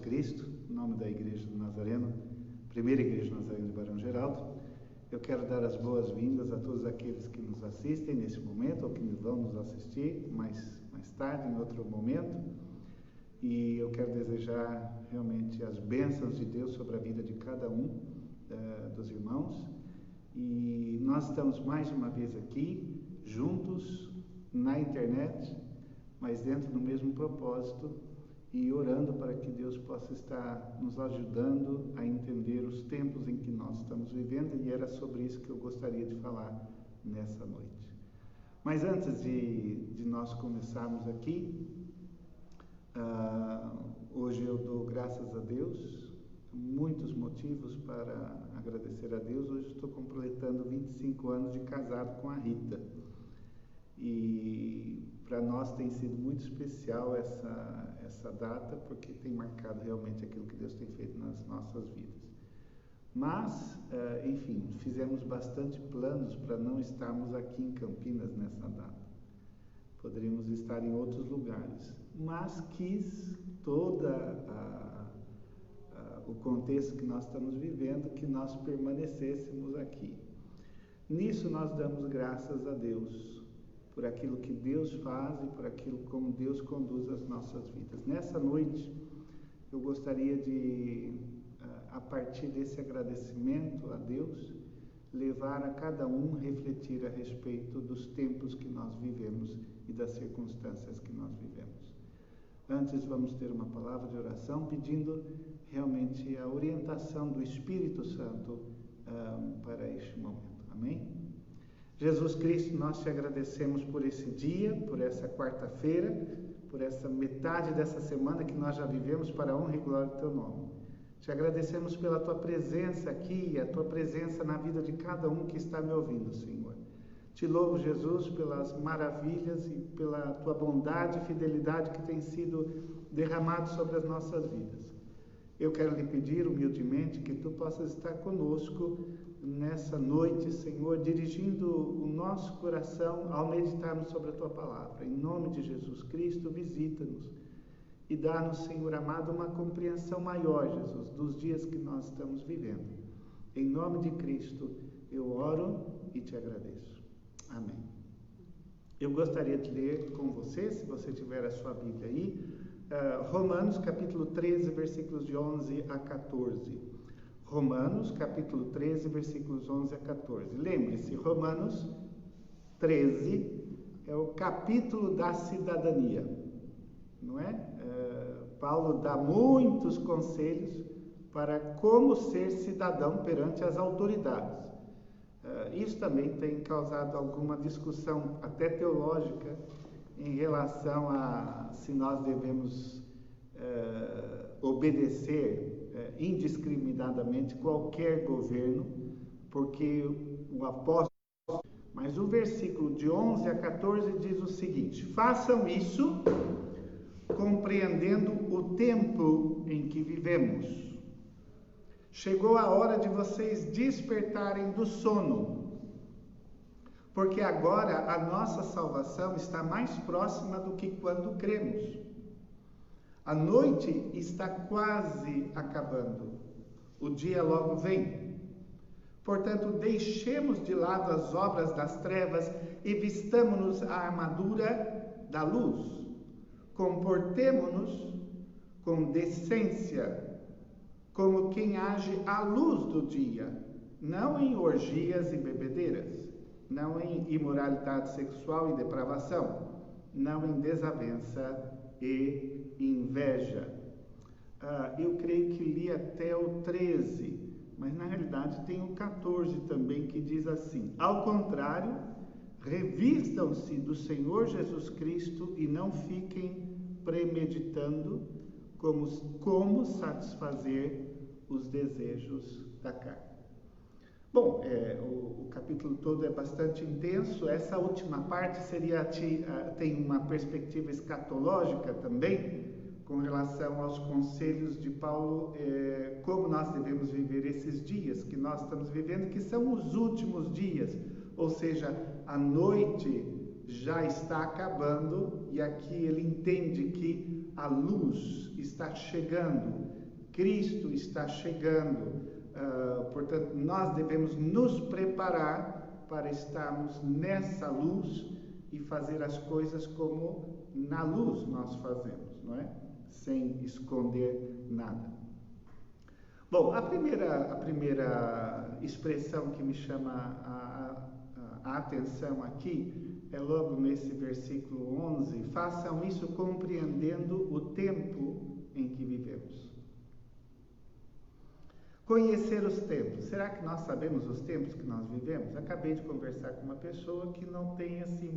Cristo, em nome da Igreja do Nazareno, Primeira Igreja do Nazareno de Barão Geraldo, eu quero dar as boas-vindas a todos aqueles que nos assistem nesse momento, ou que vão nos assistir mais tarde, em outro momento. E eu quero desejar realmente as bênçãos de Deus sobre a vida de cada um dos irmãos. E nós estamos mais uma vez aqui, juntos, na internet, mas dentro do mesmo propósito, e orando para que Deus possa estar nos ajudando a entender os tempos em que nós estamos vivendo, e era sobre isso que eu gostaria de falar nessa noite. Mas antes de nós começarmos aqui, hoje eu dou graças a Deus, muitos motivos para agradecer a Deus. Hoje estou completando 25 anos de casado com a Rita, e para nós tem sido muito especial essa data, porque tem marcado realmente aquilo que Deus tem feito nas nossas vidas. Mas, enfim, fizemos bastante planos para não estarmos aqui em Campinas nessa data. Poderíamos estar em outros lugares, mas quis o contexto que nós estamos vivendo, que nós permanecêssemos aqui. Nisso nós damos graças a Deus por aquilo que Deus faz e por aquilo como Deus conduz as nossas vidas. Nessa noite, eu gostaria de, a partir desse agradecimento a Deus, levar a cada um refletir a respeito dos tempos que nós vivemos e das circunstâncias que nós vivemos. Antes, vamos ter uma palavra de oração pedindo realmente a orientação do Espírito Santo para este momento. Amém? Jesus Cristo, nós te agradecemos por esse dia, por essa quarta-feira, por essa metade dessa semana que nós já vivemos, para a honra e glória do teu nome. Te agradecemos pela tua presença aqui e a tua presença na vida de cada um que está me ouvindo, Senhor. Te louvo, Jesus, pelas maravilhas e pela tua bondade e fidelidade que tem sido derramado sobre as nossas vidas. Eu quero lhe pedir humildemente que tu possas estar conosco nessa noite, Senhor, dirigindo o nosso coração ao meditarmos sobre a tua palavra. Em nome de Jesus Cristo, visita-nos e dá-nos, Senhor amado, uma compreensão maior, Jesus, dos dias que nós estamos vivendo. Em nome de Cristo, eu oro e te agradeço. Amém. Eu gostaria de ler com você, se você tiver a sua Bíblia aí, Romanos capítulo 13, versículos de 11 a 14. Romanos capítulo 13, versículos 11 a 14. Lembre-se, Romanos 13 é o capítulo da cidadania, não é? Paulo dá muitos conselhos para como ser cidadão perante as autoridades. Isso também tem causado alguma discussão, até teológica, em relação a se nós devemos obedecer indiscriminadamente qualquer governo, porque o apóstolo... Mas o versículo de 11 a 14 diz o seguinte: façam isso compreendendo o tempo em que vivemos. Chegou a hora de vocês despertarem do sono, porque agora a nossa salvação está mais próxima do que quando cremos. A noite está quase acabando, o dia logo vem. Portanto, deixemos de lado as obras das trevas e vistamo-nos a armadura da luz. Comportemo-nos com decência, como quem age à luz do dia, não em orgias e bebedeiras, não em imoralidade sexual e depravação, não em desavença e inveja. Eu creio que li até o 13, mas na realidade tem o 14 também, que diz assim: ao contrário, revistam-se do Senhor Jesus Cristo e não fiquem premeditando como satisfazer os desejos da carne. Bom, o capítulo todo é bastante intenso. Essa última parte tem uma perspectiva escatológica também, com relação aos conselhos de Paulo, como nós devemos viver esses dias que nós estamos vivendo, que são os últimos dias, ou seja, a noite já está acabando, e aqui ele entende que a luz está chegando, Cristo está chegando. Portanto, nós devemos nos preparar para estarmos nessa luz e fazer as coisas como na luz nós fazemos, não é? Sem esconder nada. Bom, a primeira expressão que me chama a atenção aqui é logo nesse versículo 11: façam isso compreendendo o tempo em que vivemos. Conhecer os tempos. Será que nós sabemos os tempos que nós vivemos? Acabei de conversar com uma pessoa que não tem assim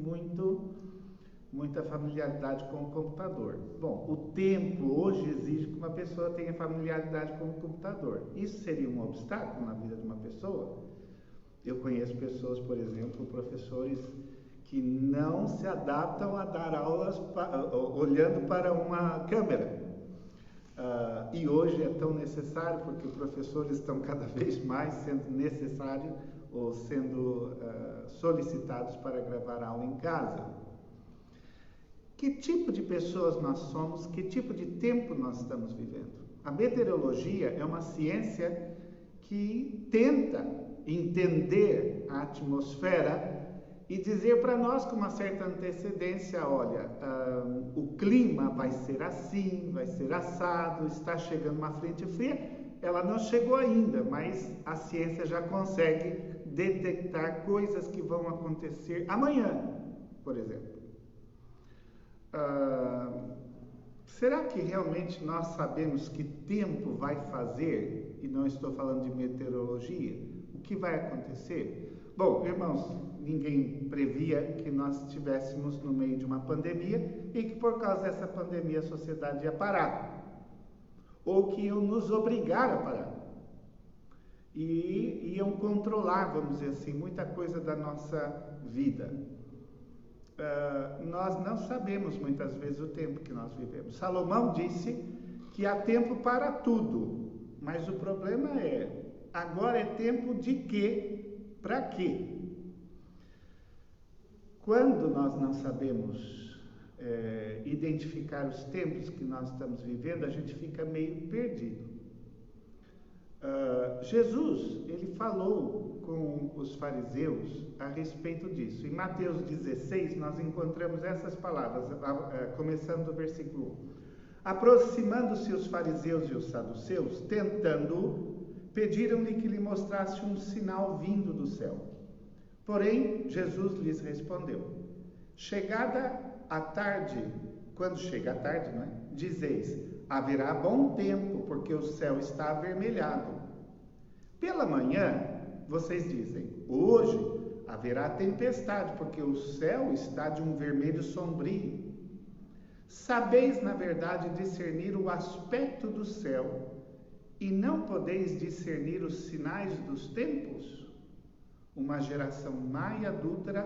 muita familiaridade com o computador. Bom, o tempo hoje exige que uma pessoa tenha familiaridade com o computador. Isso seria um obstáculo na vida de uma pessoa? Eu conheço pessoas, por exemplo, professores que não se adaptam a dar aulas olhando para uma câmera. E hoje é tão necessário, porque os professores estão cada vez mais sendo necessários ou sendo solicitados para gravar aula em casa. Que tipo de pessoas nós somos? Que tipo de tempo nós estamos vivendo? A meteorologia é uma ciência que tenta entender a atmosfera e dizer para nós com uma certa antecedência: olha, o clima vai ser assim, vai ser assado, está chegando uma frente fria. Ela não chegou ainda, mas a ciência já consegue detectar coisas que vão acontecer amanhã, por exemplo. Será que realmente nós sabemos que tempo vai fazer? E não estou falando de meteorologia. O que vai acontecer? Bom, irmãos, ninguém previa que nós estivéssemos no meio de uma pandemia e que por causa dessa pandemia a sociedade ia parar, ou que iam nos obrigar a parar e iam controlar, vamos dizer assim, muita coisa da nossa vida. Nós não sabemos muitas vezes o tempo que nós vivemos. Salomão disse que há tempo para tudo, mas o problema é: agora é tempo de quê? Para quê? Quando nós não sabemos identificar os tempos que nós estamos vivendo, a gente fica meio perdido. Jesus, ele falou com os fariseus a respeito disso. Em Mateus 16, nós encontramos essas palavras, começando do versículo 1. Aproximando-se os fariseus e os saduceus, tentando-o, pediram-lhe que lhe mostrasse um sinal vindo do céu. Porém, Jesus lhes respondeu: chegada a tarde, quando chega a tarde, não é? Dizeis: haverá bom tempo, porque o céu está avermelhado. Pela manhã, vocês dizem: hoje haverá tempestade, porque o céu está de um vermelho sombrio. Sabeis, na verdade, discernir o aspecto do céu, e não podeis discernir os sinais dos tempos? Uma geração má e adúltera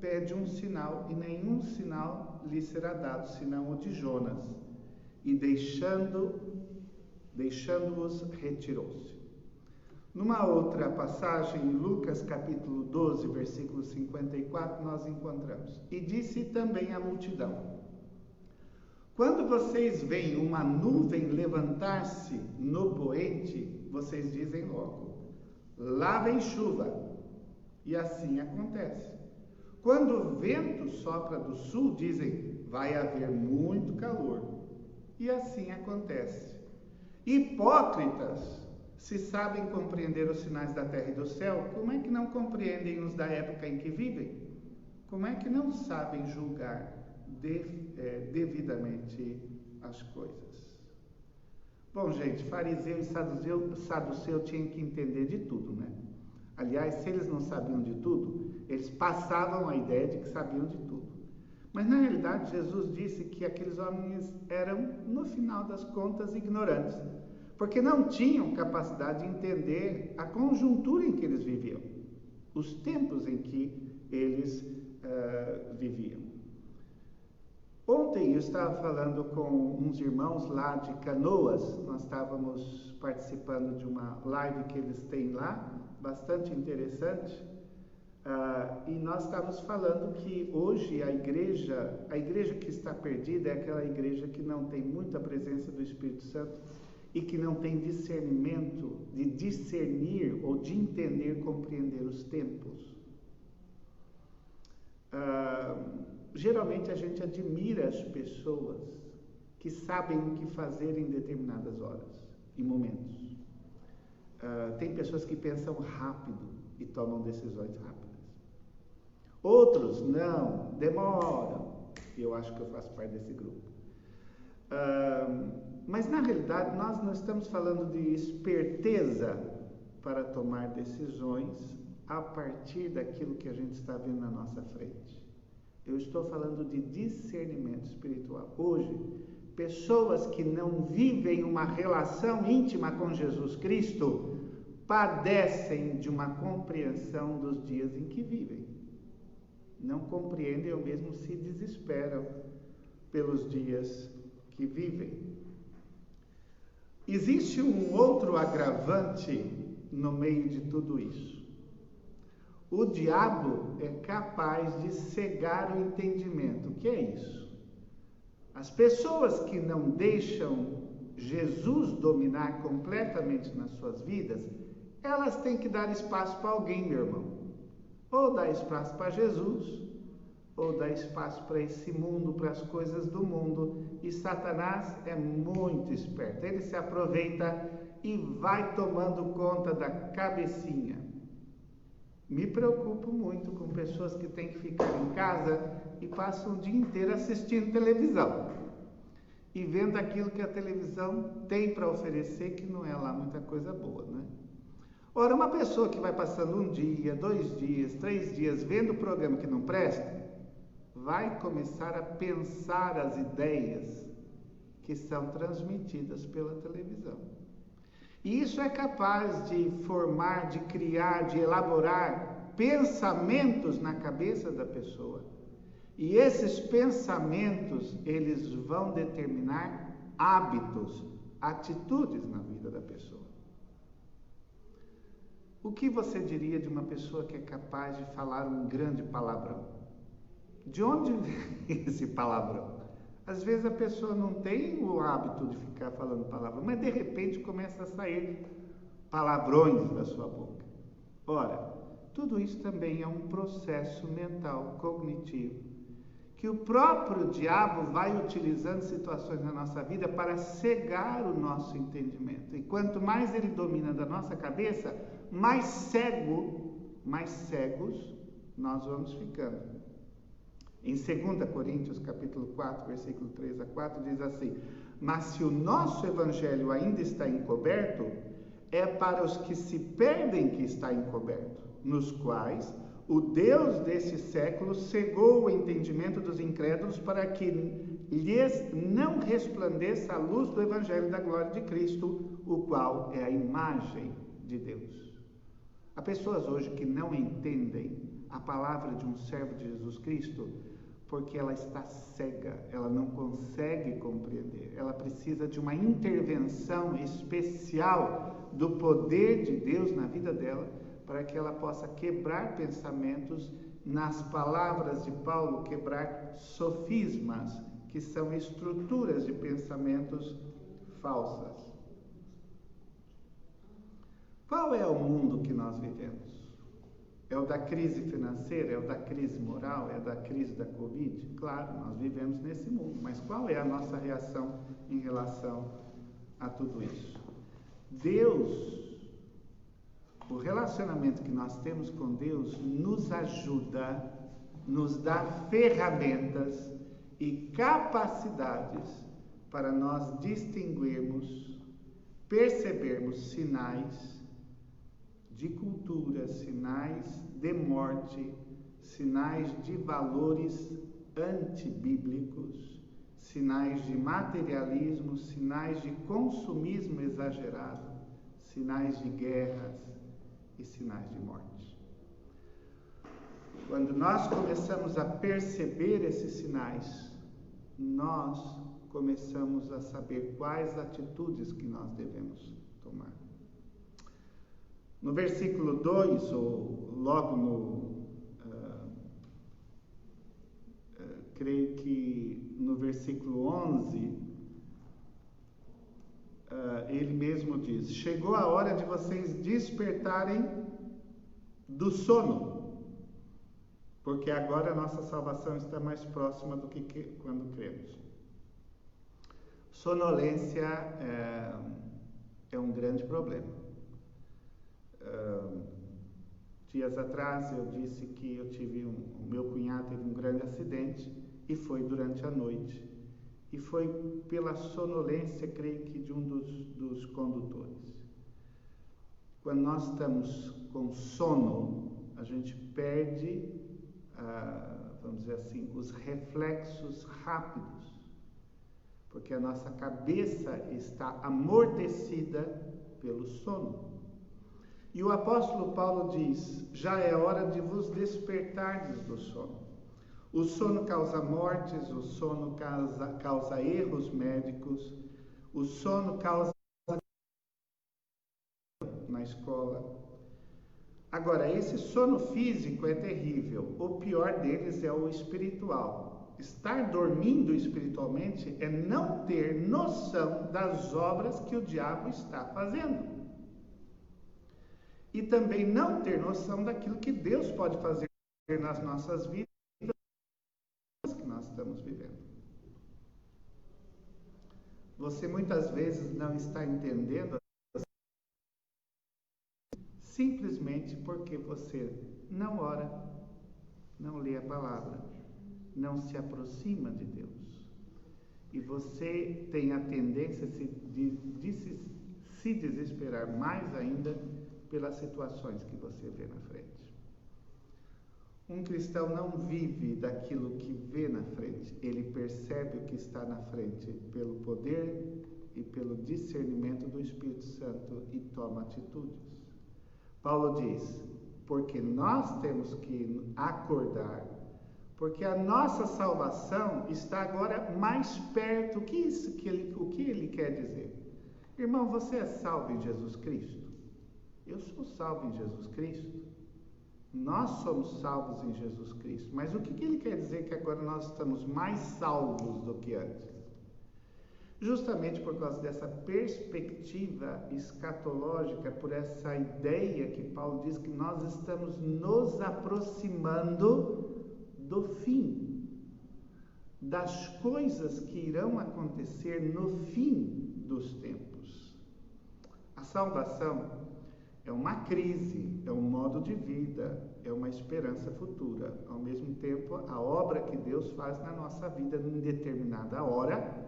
pede um sinal, e nenhum sinal lhe será dado, senão o de Jonas. E deixando-os, retirou-se. Numa outra passagem, em Lucas capítulo 12, versículo 54, nós encontramos: e disse também à multidão: quando vocês veem uma nuvem levantar-se no poente, vocês dizem logo: lá vem chuva. E assim acontece. Quando o vento sopra do sul, dizem: vai haver muito calor. E assim acontece. Hipócritas, se sabem compreender os sinais da terra e do céu, como é que não compreendem os da época em que vivem? Como é que não sabem julgar devidamente as coisas? Bom, gente, fariseu e saduceu tinham que entender de tudo, né? Aliás, se eles não sabiam de tudo, eles passavam a ideia de que sabiam de tudo. Mas, na realidade, Jesus disse que aqueles homens eram, no final das contas, ignorantes, porque não tinham capacidade de entender a conjuntura em que eles viviam, os tempos em que eles viviam. Ontem eu estava falando com uns irmãos lá de Canoas, nós estávamos participando de uma live que eles têm lá, bastante interessante, E nós estávamos falando que hoje a igreja que está perdida é aquela igreja que não tem muita presença do Espírito Santo e que não tem discernimento de discernir ou de entender, compreender os tempos. Geralmente a gente admira as pessoas que sabem o que fazer em determinadas horas e momentos. Tem pessoas que pensam rápido e tomam decisões rápidas. Outros não, demoram. Eu acho que eu faço parte desse grupo. Mas na realidade nós não estamos falando de esperteza para tomar decisões a partir daquilo que a gente está vendo na nossa frente. Eu estou falando de discernimento espiritual. Hoje, pessoas que não vivem uma relação íntima com Jesus Cristo padecem de uma compreensão dos dias em que vivem. Não compreendem ou mesmo se desesperam pelos dias que vivem. Existe um outro agravante no meio de tudo isso. O diabo é capaz de cegar o entendimento. O que é isso? As pessoas que não deixam Jesus dominar completamente nas suas vidas, elas têm que dar espaço para alguém, meu irmão. Ou dar espaço para Jesus, ou dar espaço para esse mundo, para as coisas do mundo. E Satanás é muito esperto. Ele se aproveita e vai tomando conta da cabecinha. Me preocupo muito com pessoas que têm que ficar em casa e passam o dia inteiro assistindo televisão e vendo aquilo que a televisão tem para oferecer, que não é lá muita coisa boa, né? Ora, uma pessoa que vai passando um dia, 2 dias, 3 dias vendo o programa que não presta, vai começar a pensar as ideias que são transmitidas pela televisão. E isso é capaz de formar, de criar, de elaborar pensamentos na cabeça da pessoa. E esses pensamentos, eles vão determinar hábitos, atitudes na vida da pessoa. O que você diria de uma pessoa que é capaz de falar um grande palavrão? De onde vem esse palavrão? Às vezes a pessoa não tem o hábito de ficar falando palavrão, mas de repente começa a sair palavrões da sua boca. Ora, tudo isso também é um processo mental, cognitivo, que o próprio diabo vai utilizando situações na nossa vida para cegar o nosso entendimento. E quanto mais ele domina da nossa cabeça, mais cegos nós vamos ficando. Em 2 Coríntios, capítulo 4, versículo 3 a 4, diz assim: mas se o nosso evangelho ainda está encoberto, é para os que se perdem que está encoberto, nos quais o Deus desse século cegou o entendimento dos incrédulos para que lhes não resplandeça a luz do evangelho da glória de Cristo, o qual é a imagem de Deus. Há pessoas hoje que não entendem a palavra de um servo de Jesus Cristo porque ela está cega, ela não consegue compreender. Ela precisa de uma intervenção especial do poder de Deus na vida dela para que ela possa quebrar pensamentos, nas palavras de Paulo, quebrar sofismas, que são estruturas de pensamentos falsas. Qual é o mundo que nós vivemos? É o da crise financeira? É o da crise moral? É da crise da Covid? Claro, nós vivemos nesse mundo, mas qual é a nossa reação em relação a tudo isso? Deus, o relacionamento que nós temos com Deus nos ajuda, nos dá ferramentas e capacidades para nós distinguirmos, percebermos sinais de cultura, sinais de morte, sinais de valores antibíblicos, sinais de materialismo, sinais de consumismo exagerado, sinais de guerras e sinais de morte. Quando nós começamos a perceber esses sinais, nós começamos a saber quais atitudes que nós devemos tomar. No versículo 2, ou logo creio que no versículo 11, ele mesmo diz: chegou a hora de vocês despertarem do sono, porque agora a nossa salvação está mais próxima do que quando cremos. Sonolência é um grande problema. Dias atrás eu disse que o meu cunhado teve um grande acidente e foi durante a noite. E foi pela sonolência, creio que, de um dos condutores. Quando nós estamos com sono, a gente perde, vamos dizer assim, os reflexos rápidos, porque a nossa cabeça está amortecida pelo sono. E o apóstolo Paulo diz: já é hora de vos despertardes do sono. O sono causa mortes, o sono causa erros médicos, o sono causa na escola. Agora, esse sono físico é terrível. O pior deles é o espiritual. Estar dormindo espiritualmente é não ter noção das obras que o diabo está fazendo. E também não ter noção daquilo que Deus pode fazer nas nossas vidas que nós estamos vivendo. Você muitas vezes não está entendendo simplesmente porque você não ora, não lê a palavra, não se aproxima de Deus. E você tem a tendência de se desesperar mais ainda pelas situações que você vê na frente. Um cristão não vive daquilo que vê na frente, ele percebe o que está na frente pelo poder e pelo discernimento do Espírito Santo e toma atitudes. Paulo diz: porque nós temos que acordar, porque a nossa salvação está agora mais perto. O que ele quer dizer? Irmão, você é salvo em Jesus Cristo? Eu sou salvo em Jesus Cristo. Nós somos salvos em Jesus Cristo. Mas o que ele quer dizer que agora nós estamos mais salvos do que antes? Justamente por causa dessa perspectiva escatológica, por essa ideia que Paulo diz que nós estamos nos aproximando do fim, das coisas que irão acontecer no fim dos tempos. A salvação é uma crise, é um modo de vida, é uma esperança futura. Ao mesmo tempo, a obra que Deus faz na nossa vida em determinada hora,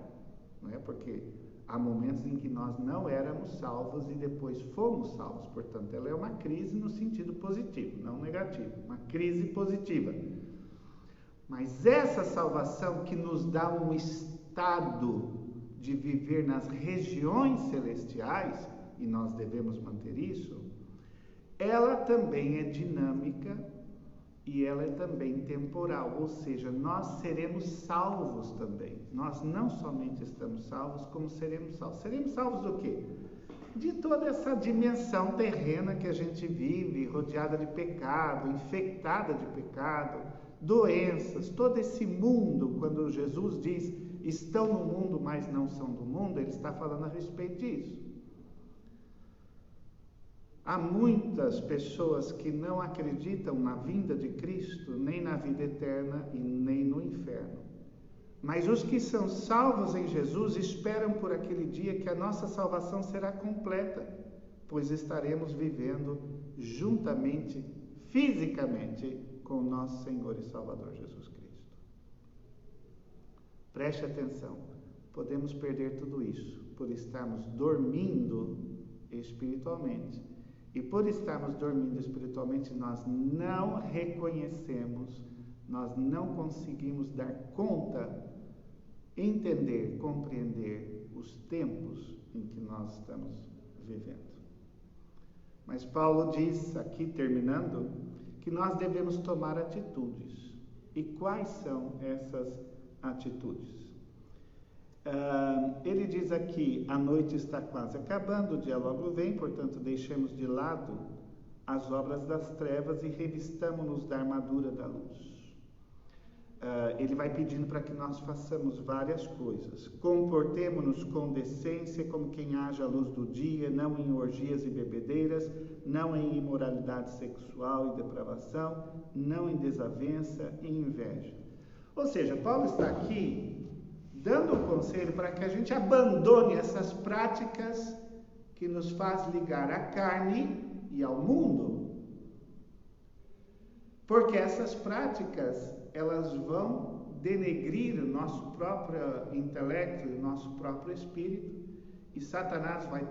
não é? Porque há momentos em que nós não éramos salvos e depois fomos salvos. Portanto, ela é uma crise no sentido positivo, não negativo. Uma crise positiva. Mas essa salvação que nos dá um estado de viver nas regiões celestiais, e nós devemos manter isso, ela também é dinâmica e ela é também temporal, ou seja, nós seremos salvos também. Nós não somente estamos salvos, como seremos salvos. Seremos salvos do quê? De toda essa dimensão terrena que a gente vive, rodeada de pecado, infectada de pecado, doenças, todo esse mundo. Quando Jesus diz, estão no mundo, mas não são do mundo, ele está falando a respeito disso. Há muitas pessoas que não acreditam na vinda de Cristo, nem na vida eterna e nem no inferno. Mas os que são salvos em Jesus esperam por aquele dia que a nossa salvação será completa, pois estaremos vivendo juntamente, fisicamente, com o nosso Senhor e Salvador Jesus Cristo. Preste atenção, podemos perder tudo isso por estarmos dormindo espiritualmente. E por estarmos dormindo espiritualmente, nós não reconhecemos, nós não conseguimos dar conta, entender, compreender os tempos em que nós estamos vivendo. Mas Paulo diz, aqui terminando, que nós devemos tomar atitudes. E quais são essas atitudes? Ele diz aqui, a noite está quase acabando, o dia logo vem, portanto deixemos de lado as obras das trevas e revistamo-nos da armadura da luz. ele vai pedindo para que nós façamos várias coisas. Comportemo-nos com decência, como quem age à luz do dia, não em orgias e bebedeiras, não em imoralidade sexual e depravação, não em desavença e inveja. Ou seja, Paulo está aqui dando um conselho para que a gente abandone essas práticas que nos faz ligar à carne e ao mundo. Porque essas práticas, elas vão denegrir o nosso próprio intelecto e o nosso próprio espírito, e Satanás vai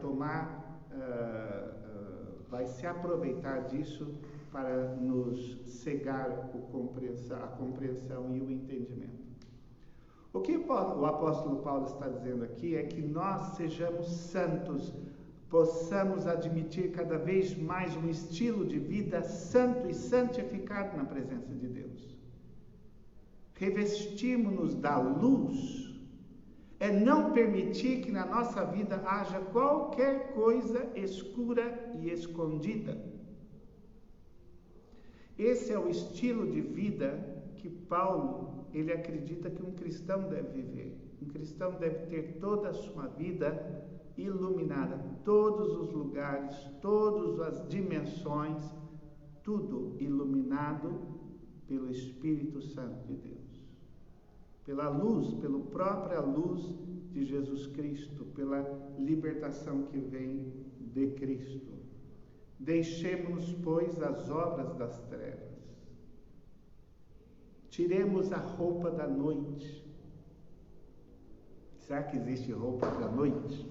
vai se aproveitar disso para nos cegar a compreensão e o entendimento. O que o apóstolo Paulo está dizendo aqui é que nós sejamos santos, possamos admitir cada vez mais um estilo de vida santo e santificado na presença de Deus. Revestimos-nos da luz é não permitir que na nossa vida haja qualquer coisa escura e escondida. Esse é o estilo de vida que Paulo, ele acredita que um cristão deve viver. Um cristão deve ter toda a sua vida iluminada, todos os lugares, todas as dimensões, tudo iluminado pelo Espírito Santo de Deus. Pela luz, pela própria luz de Jesus Cristo, pela libertação que vem de Cristo. Deixemos, pois, as obras das trevas. Tiremos a roupa da noite. Será que existe roupa para a noite?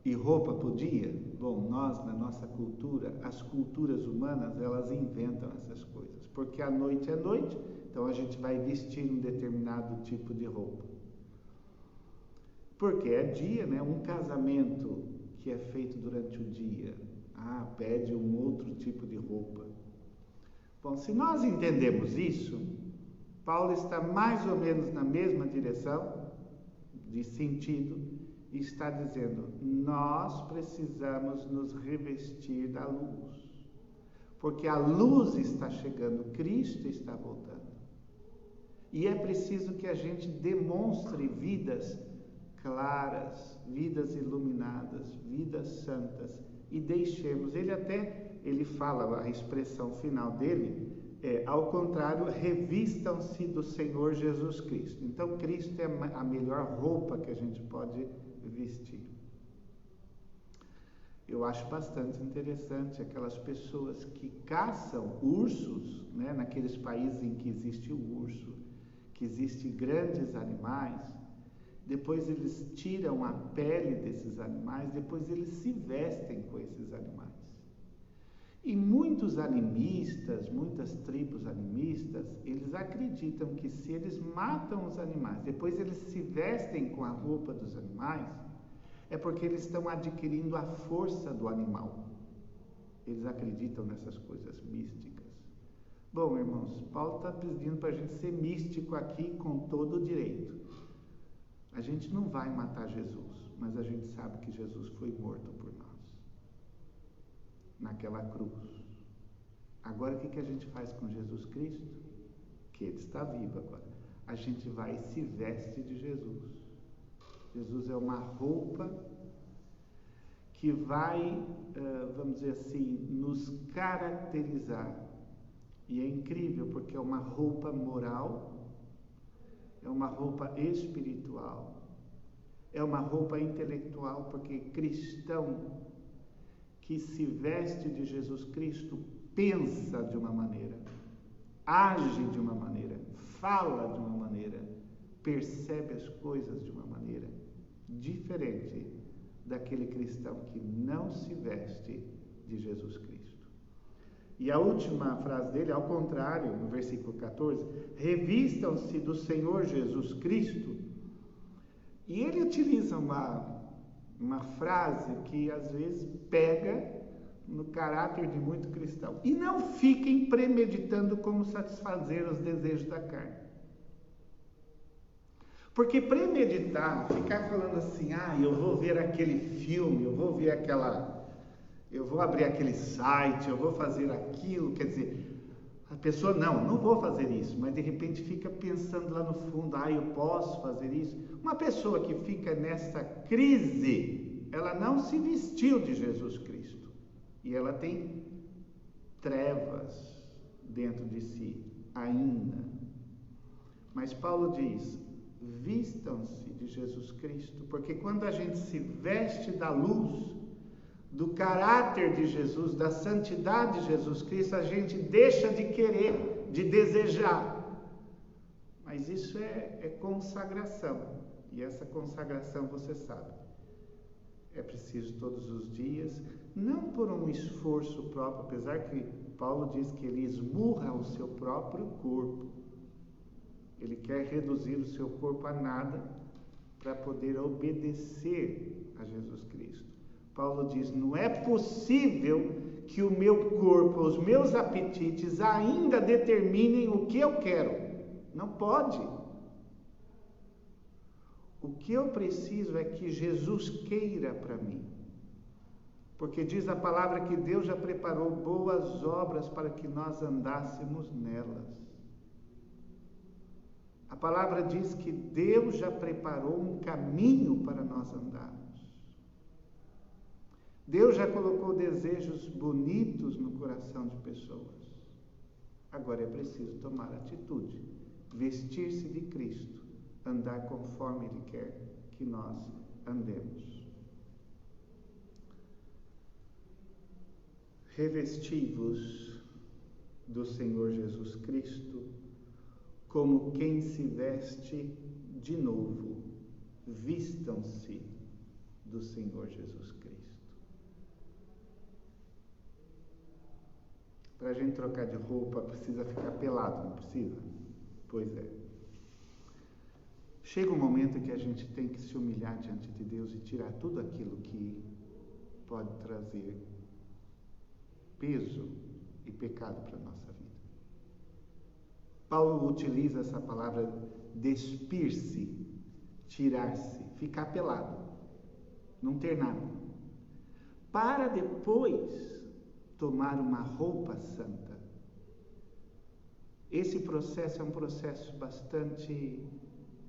E roupa para o dia? Bom, nós, na nossa cultura, as culturas humanas, elas inventam essas coisas. Porque a noite é noite, então a gente vai vestir um determinado tipo de roupa. Porque é dia, né? Um casamento que é feito durante o dia, pede um outro tipo de roupa. Bom, se nós entendemos isso, Paulo está mais ou menos na mesma direção de sentido, e está dizendo, nós precisamos nos revestir da luz, porque a luz está chegando, Cristo está voltando, e é preciso que a gente demonstre vidas claras, vidas iluminadas, vidas santas, e deixemos, ele fala, a expressão final dele ao contrário, revistam-se do Senhor Jesus Cristo. Então, Cristo é a melhor roupa que a gente pode vestir. Eu acho bastante interessante aquelas pessoas que caçam ursos, né, naqueles países em que existe o urso, que existem grandes animais, depois eles tiram a pele desses animais, depois eles se vestem com esses animais. E muitos animistas, muitas tribos animistas, eles acreditam que se eles matam os animais, depois eles se vestem com a roupa dos animais, é porque eles estão adquirindo a força do animal. Eles acreditam nessas coisas místicas. Bom, irmãos, Paulo está pedindo para a gente ser místico aqui com todo o direito. A gente não vai matar Jesus, mas a gente sabe que Jesus foi morto por nós naquela cruz. Agora o que a gente faz com Jesus Cristo? Que ele está vivo agora. A gente vai e se veste de Jesus. Jesus é uma roupa que vai, vamos dizer assim, nos caracterizar. E é incrível porque é uma roupa moral, é uma roupa espiritual, é uma roupa intelectual, porque cristão que se veste de Jesus Cristo pensa de uma maneira, age de uma maneira, fala de uma maneira, percebe as coisas de uma maneira diferente daquele cristão que não se veste de Jesus Cristo. E a última frase dele, ao contrário, no versículo 14, revistam-se do Senhor Jesus Cristo. E ele utiliza uma frase que às vezes pega no caráter de muito cristão. E não fiquem premeditando como satisfazer os desejos da carne. Porque premeditar, ficar falando assim, eu vou ver aquele filme, eu vou abrir aquele site, eu vou fazer aquilo, quer dizer, A pessoa, não vou fazer isso, mas de repente fica pensando lá no fundo, eu posso fazer isso. Uma pessoa que fica nessa crise, ela não se vestiu de Jesus Cristo. E ela tem trevas dentro de si ainda. Mas Paulo diz, vistam-se de Jesus Cristo, porque quando a gente se veste da luz, do caráter de Jesus, da santidade de Jesus Cristo, a gente deixa de querer, de desejar. Mas isso é consagração. E essa consagração, você sabe, é preciso todos os dias, não por um esforço próprio, apesar que Paulo diz que ele esmurra o seu próprio corpo. Ele quer reduzir o seu corpo a nada para poder obedecer a Jesus Cristo. Paulo diz, não é possível que o meu corpo, os meus apetites ainda determinem o que eu quero. Não pode. O que eu preciso é que Jesus queira para mim. Porque diz a palavra que Deus já preparou boas obras para que nós andássemos nelas. A palavra diz que Deus já preparou um caminho para nós andarmos. Deus já colocou desejos bonitos no coração de pessoas. Agora é preciso tomar atitude, vestir-se de Cristo, andar conforme Ele quer que nós andemos. Revesti-vos do Senhor Jesus Cristo, como quem se veste de novo. Vistam-se do Senhor Jesus Cristo. Para a gente trocar de roupa, precisa ficar pelado, não precisa? Pois é. Chega um momento que a gente tem que se humilhar diante de Deus e tirar tudo aquilo que pode trazer peso e pecado para a nossa vida. Paulo utiliza essa palavra despir-se, tirar-se, ficar pelado, não ter nada, para depois tomar uma roupa santa. Esse processo é um processo bastante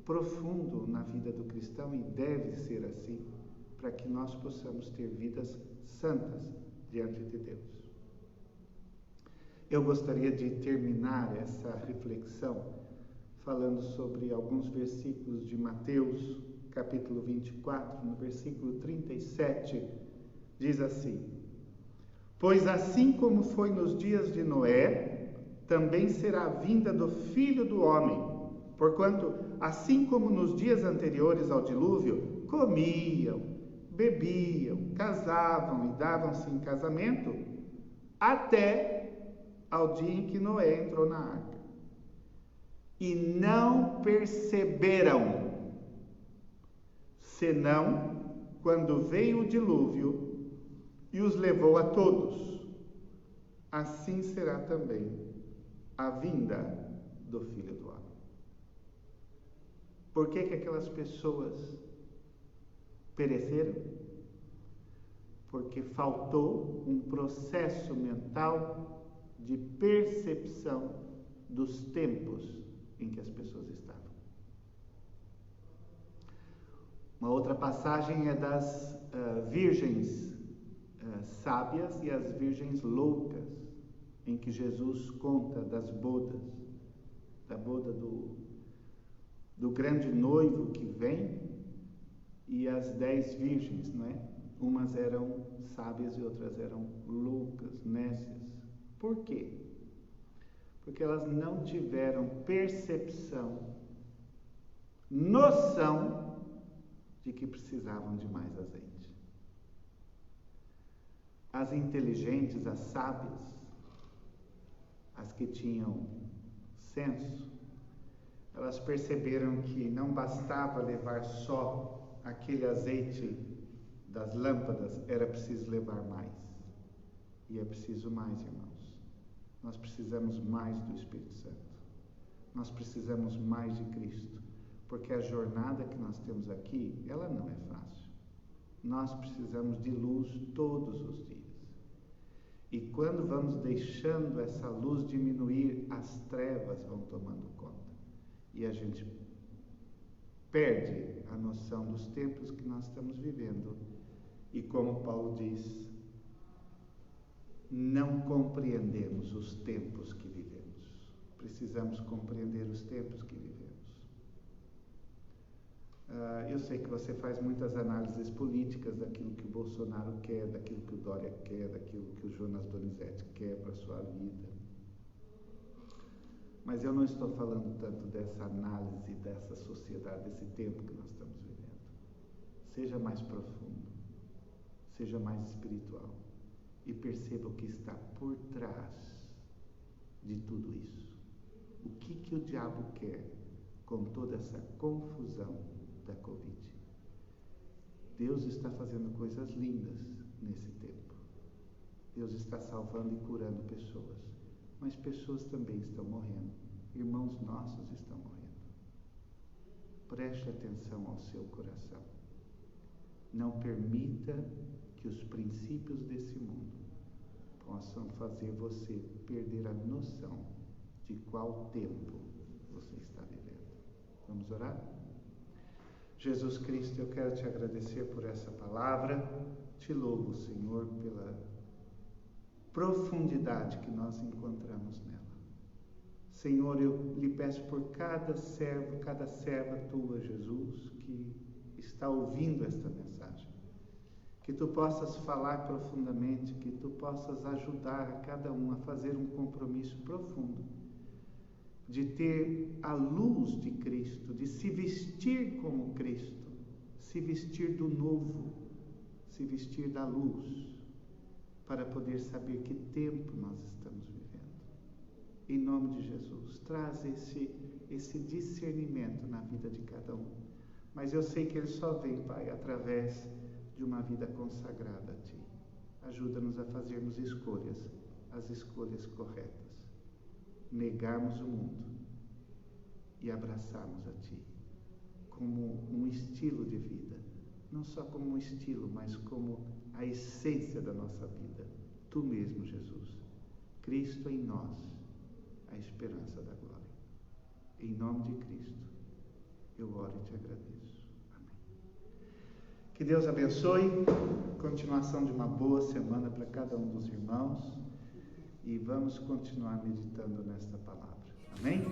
profundo na vida do cristão e deve ser assim, para que nós possamos ter vidas santas diante de Deus. Eu gostaria de terminar essa reflexão falando sobre alguns versículos de Mateus, capítulo 24, no versículo 37, diz assim: pois assim como foi nos dias de Noé, também será a vinda do Filho do Homem. Porquanto, assim como nos dias anteriores ao dilúvio, comiam, bebiam, casavam e davam-se em casamento, até ao dia em que Noé entrou na arca. E não perceberam, senão quando veio o dilúvio e os levou a todos. Assim será também a vinda do Filho do Homem. Por que aquelas pessoas pereceram? Porque faltou um processo mental de percepção dos tempos em que as pessoas estavam. Uma outra passagem é das virgens sábias e as virgens loucas, em que Jesus conta das bodas, da boda do grande noivo que vem, e as 10 virgens, não é? Umas eram sábias e outras eram loucas, nécias. Por quê? Porque elas não tiveram percepção, noção de que precisavam de mais azeite. As inteligentes, as sábias, as que tinham senso, elas perceberam que não bastava levar só aquele azeite das lâmpadas, era preciso levar mais. E é preciso mais, irmãos. Nós precisamos mais do Espírito Santo. Nós precisamos mais de Cristo. Porque a jornada que nós temos aqui, ela não é fácil. Nós precisamos de luz todos os dias. E quando vamos deixando essa luz diminuir, as trevas vão tomando conta. E a gente perde a noção dos tempos que nós estamos vivendo. E como Paulo diz, não compreendemos os tempos que vivemos. Precisamos compreender os tempos que vivemos. Eu sei que você faz muitas análises políticas daquilo que o Bolsonaro quer, daquilo que o Dória quer, daquilo que o Jonas Donizete quer para a sua vida. Mas eu não estou falando tanto dessa análise, dessa sociedade, desse tempo que nós estamos vivendo. Seja mais profundo, seja mais espiritual e perceba o que está por trás de tudo isso. O que o diabo quer com toda essa confusão da Covid? Deus está fazendo coisas lindas nesse tempo. Deus está salvando e curando pessoas, mas pessoas também estão morrendo. Irmãos nossos estão morrendo. Preste atenção ao seu coração. Não permita que os princípios desse mundo possam fazer você perder a noção de qual tempo você está vivendo. Vamos orar? Jesus Cristo, eu quero te agradecer por essa palavra. Te louvo, Senhor, pela profundidade que nós encontramos nela. Senhor, eu lhe peço por cada servo, cada serva tua, Jesus, que está ouvindo esta mensagem, que tu possas falar profundamente, que tu possas ajudar a cada um a fazer um compromisso profundo de ter a luz de Cristo, de se vestir como Cristo, se vestir do novo, se vestir da luz, para poder saber que tempo nós estamos vivendo. Em nome de Jesus, traz esse discernimento na vida de cada um. Mas eu sei que ele só vem, Pai, através de uma vida consagrada a Ti. Ajuda-nos a fazermos escolhas, as escolhas corretas. Negarmos o mundo e abraçarmos a Ti como um estilo de vida, não só como um estilo, mas como a essência da nossa vida. Tu mesmo, Jesus, Cristo em nós, a esperança da glória. Em nome de Cristo, eu oro e te agradeço. Amém. Que Deus abençoe, continuação de uma boa semana para cada um dos irmãos. E vamos continuar meditando nesta palavra. Amém?